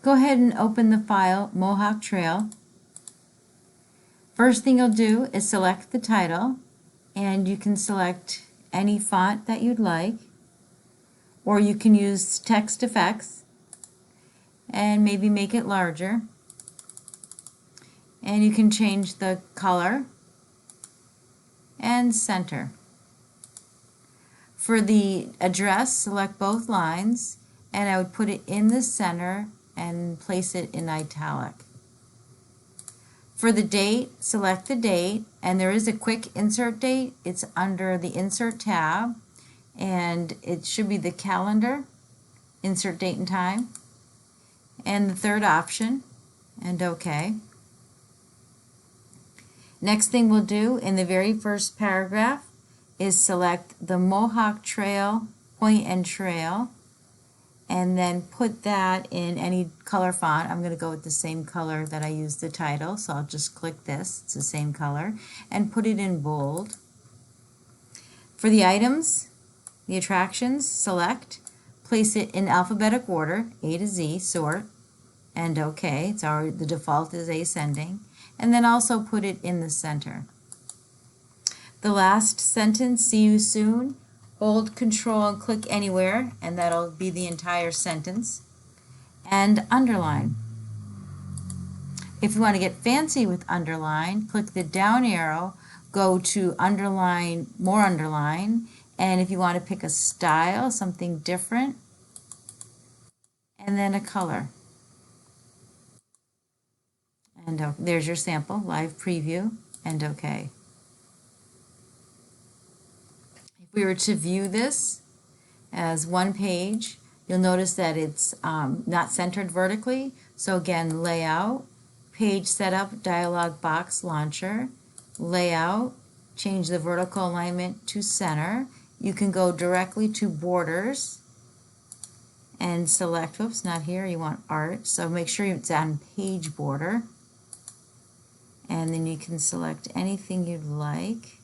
Go ahead and open the file Mohawk Trail. First thing you'll do is select the title, and you can select any font that you'd like, or you can use text effects and maybe make it larger, and you can change the color and center. For the address, select both lines, and I would put it in the center and place it in italic. For the date, select the date, and there is a quick insert date. It's under the Insert tab, and it should be the calendar, insert date and time, and the third option, and OK. Next thing we'll do in the very first paragraph is select the Mohawk Trail point and trail, and then put that in any color font. I'm going to go with the same color that I used the title, so I'll just click this, it's the same color, and put it in bold. For the items, the attractions, select, place it in alphabetic order, A to Z, sort, and OK. It's already, the default is ascending, and then also put it in the center. The last sentence, see you soon, hold Control and click anywhere, and that'll be the entire sentence, and underline. If you want to get fancy with underline, click the down arrow, go to underline, more underline, and if you want to pick a style, something different, and then a color. And there's your sample, live preview, and OK. If we were to view this as one page, you'll notice that it's not centered vertically. So again, layout, page setup, dialog box launcher, layout, change the vertical alignment to center. You can go directly to borders and select, whoops, not here, you want art. So make sure it's on page border. And then you can select anything you'd like.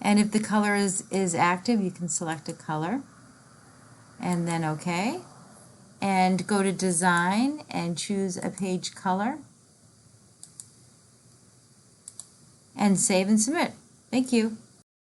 And if the color is active, you can select a color, and then OK. And go to Design and choose a page color, and save and submit. Thank you.